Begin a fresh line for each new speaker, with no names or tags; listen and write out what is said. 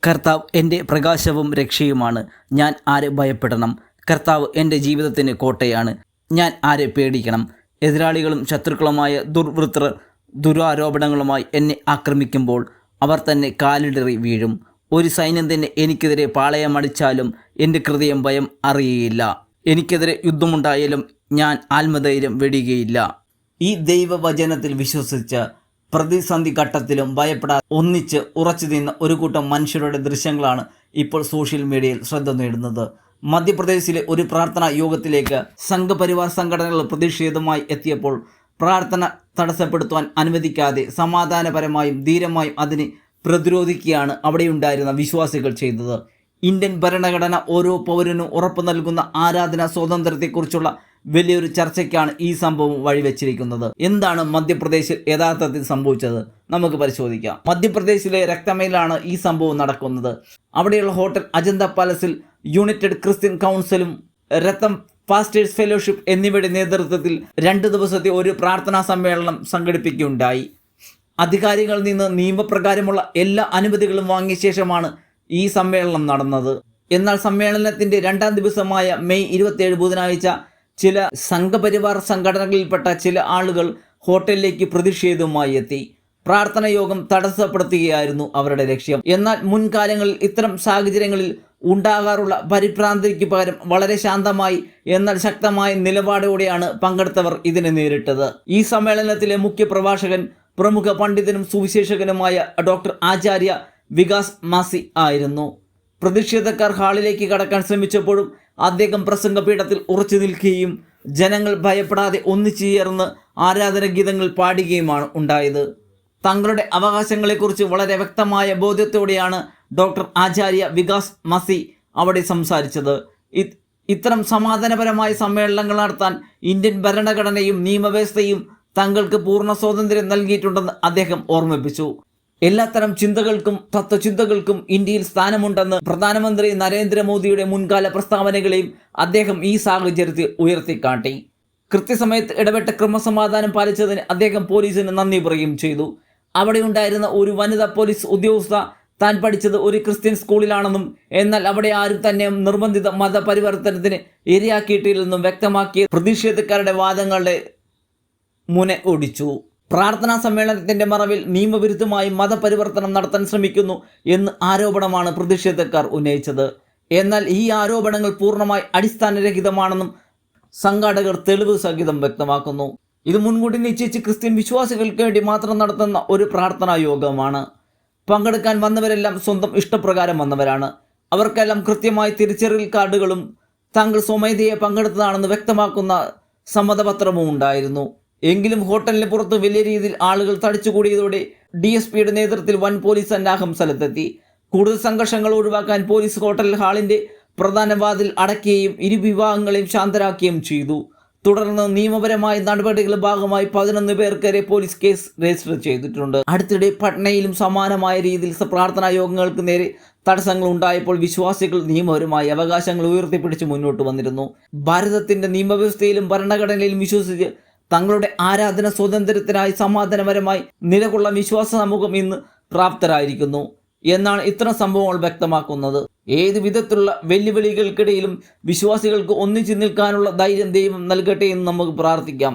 കർത്താവ് എൻ്റെ പ്രകാശവും രക്ഷയുമാണ്. ഞാൻ ആരെ ഭയപ്പെടണം? കർത്താവ് എൻ്റെ ജീവിതത്തിന് കോട്ടയാണ്. ഞാൻ ആരെ പേടിക്കണം? എതിരാളികളും ശത്രുക്കളുമായ ദുർവൃത്തർ ദുരാരോപണങ്ങളുമായി എന്നെ ആക്രമിക്കുമ്പോൾ അവർ തന്നെ കാലിടറി വീഴും. ഒരു സൈന്യം തന്നെ എനിക്കെതിരെ പാളയമടിച്ചാലും എൻ്റെ ഹൃദയം ഭയം അറിയുകയില്ല. എനിക്കെതിരെ യുദ്ധമുണ്ടായാലും ഞാൻ ആത്മധൈര്യം വെടിയുകയില്ല. ഈ ദൈവവചനത്തിൽ വിശ്വസിച്ച് പ്രതിസന്ധി ഘട്ടത്തിലും ഭയപ്പെടാതെ ഒന്നിച്ച് ഉറച്ചു നിന്ന ഒരു കൂട്ടം മനുഷ്യരുടെ ദൃശ്യങ്ങളാണ് ഇപ്പോൾ സോഷ്യൽ മീഡിയയിൽ ശ്രദ്ധ നേടുന്നത്. മധ്യപ്രദേശിലെ ഒരു പ്രാർത്ഥനാ യോഗത്തിലേക്ക് സംഘപരിവാർ സംഘടനകൾ പ്രതിഷേധമായി എത്തിയപ്പോൾ പ്രാർത്ഥന തടസ്സപ്പെടുത്തുവാൻ അനുവദിക്കാതെ സമാധാനപരമായും ധീരമായും അതിനെ പ്രതിരോധിക്കുകയാണ് അവിടെയുണ്ടായിരുന്ന വിശ്വാസികൾ ചെയ്തത്. ഇന്ത്യൻ ഭരണഘടന ഓരോ പൗരനും ഉറപ്പു നൽകുന്ന ആരാധനാ സ്വാതന്ത്ര്യത്തെക്കുറിച്ചുള്ള വലിയൊരു ചർച്ചയ്ക്കാണ് ഈ സംഭവം വഴിവെച്ചിരിക്കുന്നത്. എന്താണ് മധ്യപ്രദേശിൽ യഥാർത്ഥത്തിൽ സംഭവിച്ചത്? നമുക്ക് പരിശോധിക്കാം. മധ്യപ്രദേശിലെ രക്തമയിലാണ് ഈ സംഭവം നടക്കുന്നത്. അവിടെയുള്ള ഹോട്ടൽ അജന്ത പാലസിൽ യുണൈറ്റഡ് ക്രിസ്ത്യൻ കൗൺസിലും രത്തം പാസ്റ്റേഴ്സ് ഫെലോഷിപ്പ് എന്നിവയുടെ നേതൃത്വത്തിൽ 2 ദിവസത്തെ ഒരു പ്രാർത്ഥനാ സമ്മേളനം സംഘടിപ്പിക്കുകയുണ്ടായി. അധികാരികളിൽ നിന്ന് നിയമപ്രകാരമുള്ള എല്ലാ അനുമതികളും വാങ്ങിയ ശേഷമാണ് ഈ സമ്മേളനം നടന്നത്. എന്നാൽ സമ്മേളനത്തിൻ്റെ 2ാം ദിവസമായ മെയ് 27 ബുധനാഴ്ച ചില സംഘപരിവാർ സംഘടനകളിൽപ്പെട്ട ചില ആളുകൾ ഹോട്ടലിലേക്ക് പ്രതിഷേധവുമായി എത്തി. പ്രാർത്ഥന യോഗം തടസ്സപ്പെടുത്തുകയായിരുന്നു അവരുടെ ലക്ഷ്യം. എന്നാൽ മുൻകാലങ്ങളിൽ ഇത്തരം സാഹചര്യങ്ങളിൽ ഉണ്ടാകാറുള്ള പരിഭ്രാന്തിക്ക് പകരം വളരെ ശാന്തമായി എന്നാൽ ശക്തമായ നിലപാടോടെയാണ് പങ്കെടുത്തവർ ഇതിനെ നേരിട്ടത്. ഈ സമ്മേളനത്തിലെ മുഖ്യ പ്രഭാഷകൻ പ്രമുഖ പണ്ഡിതനും സുവിശേഷകനുമായ ഡോക്ടർ ആചാര്യ വികാസ് മാസി ആയിരുന്നു. പ്രതിഷേധക്കാർ ഹാളിലേക്ക് കടക്കാൻ ശ്രമിച്ചപ്പോഴും അദ്ദേഹം പ്രസംഗപീഠത്തിൽ ഉറച്ചു നിൽക്കുകയും ജനങ്ങൾ ഭയപ്പെടാതെ ഒന്നിച്ചു ചേർന്ന് ആരാധനാഗീതങ്ങൾ പാടുകയുമാണ് ഉണ്ടായത്. തങ്ങളുടെ അവകാശങ്ങളെക്കുറിച്ച് വളരെ വ്യക്തമായ ബോധ്യത്തോടെയാണ് ഡോക്ടർ ആചാര്യ വികാസ് മസി അവിടെ സംസാരിച്ചത്. ഇത്തരം സമാധാനപരമായ സമ്മേളനങ്ങൾ നടത്താൻ ഇന്ത്യൻ ഭരണഘടനയും നിയമവ്യവസ്ഥയും തങ്ങൾക്ക് പൂർണ്ണ സ്വാതന്ത്ര്യം നൽകിയിട്ടുണ്ടെന്ന് അദ്ദേഹം ഓർമ്മിപ്പിച്ചു. എല്ലാത്തരം ചിന്തകൾക്കും തത്വചിന്തകൾക്കും ഇന്ത്യയിൽ സ്ഥാനമുണ്ടെന്ന് പ്രധാനമന്ത്രി നരേന്ദ്രമോദിയുടെ മുൻകാല പ്രസ്താവനകളെയും അദ്ദേഹം ഈ സാഹചര്യത്തിൽ ഉയർത്തിക്കാട്ടി. കൃത്യസമയത്ത് ഇടപെട്ട ക്രമസമാധാനം പാലിച്ചതിന് അദ്ദേഹം പോലീസിന് നന്ദി പറയുകയും ചെയ്തു. അവിടെ ഉണ്ടായിരുന്ന ഒരു വനിതാ പോലീസ് ഉദ്യോഗസ്ഥ താൻ പഠിച്ചത് ഒരു ക്രിസ്ത്യൻ സ്കൂളിലാണെന്നും എന്നാൽ അവിടെ ആരും തന്നെ നിർബന്ധിത മതപരിവർത്തനത്തിന് ഇരയാക്കിയിട്ടില്ലെന്നും വ്യക്തമാക്കിയ പ്രതിഷേധക്കാരുടെ വാദങ്ങളുടെ മുന ഒടിച്ചു. പ്രാർത്ഥനാ സമ്മേളനത്തിന്റെ മറവിൽ നിയമവിരുദ്ധമായി മതപരിവർത്തനം നടത്താൻ ശ്രമിക്കുന്നു എന്ന് ആരോപണമാണ് പ്രതിഷേധക്കാർ ഉന്നയിച്ചത്. എന്നാൽ ഈ ആരോപണങ്ങൾ പൂർണ്ണമായി അടിസ്ഥാനരഹിതമാണെന്നും സംഘാടകർ തെളിവ് സഹിതം വ്യക്തമാക്കുന്നു. ഇത് മുൻകൂട്ടി നിശ്ചയിച്ച് ക്രിസ്ത്യൻ വിശ്വാസികൾക്ക് വേണ്ടി മാത്രം നടത്തുന്ന ഒരു പ്രാർത്ഥനാ യോഗമാണ്. പങ്കെടുക്കാൻ വന്നവരെല്ലാം സ്വന്തം ഇഷ്ടപ്രകാരം വന്നവരാണ്. അവർക്കെല്ലാം കൃത്യമായി തിരിച്ചറിയൽ കാർഡുകളും താങ്കൾ സ്വമേധയെ പങ്കെടുത്തതാണെന്ന് വ്യക്തമാക്കുന്ന സമ്മതപത്രവും ഉണ്ടായിരുന്നു. എങ്കിലും ഹോട്ടലിന് പുറത്ത് വലിയ രീതിയിൽ ആളുകൾ തടിച്ചുകൂടിയതോടെ DSPയുടെ നേതൃത്വത്തിൽ വൻ പോലീസ് സന്നാഹം സ്ഥലത്തെത്തി. കൂടുതൽ സംഘർഷങ്ങൾ ഒഴിവാക്കാൻ പോലീസ് ഹോട്ടൽ ഹാളിന്റെ പ്രധാന വാതിൽ അടയ്ക്കുകയും ഇരുവിഭാഗങ്ങളെയും ശാന്തരാക്കുകയും ചെയ്തു. തുടർന്ന് നിയമപരമായ നടപടികളുടെ ഭാഗമായി 11 പേർക്കെതിരെ പോലീസ് കേസ് രജിസ്റ്റർ ചെയ്തിട്ടുണ്ട്. അടുത്തിടെ പട്നയിലും സമാനമായ രീതിയിൽ പ്രാർത്ഥനാ യോഗങ്ങൾക്ക് നേരെ തടസ്സങ്ങൾ ഉണ്ടായപ്പോൾ വിശ്വാസികൾ നിയമപരമായ അവകാശങ്ങൾ ഉയർത്തിപ്പിടിച്ച് മുന്നോട്ട് വന്നിരുന്നു. ഭാരതത്തിന്റെ നിയമവ്യവസ്ഥയിലും ഭരണഘടനയിലും വിശ്വസിച്ച് തങ്ങളുടെ ആരാധന സ്വാതന്ത്ര്യത്തിനായി സമാധാനപരമായി നിലകൊള്ളാൻ വിശ്വാസ സമൂഹം ഇന്ന് പ്രാപ്തരായിരിക്കുന്നു എന്നാണ് ഇത്തരം സംഭവങ്ങൾ വ്യക്തമാക്കുന്നത്. ഏത് വിധത്തിലുള്ള വെല്ലുവിളികൾക്കിടയിലും വിശ്വാസികൾക്ക് ഒന്നിച്ചു നിൽക്കാനുള്ള ധൈര്യം ദൈവം നൽകട്ടെ എന്ന് നമുക്ക് പ്രാർത്ഥിക്കാം.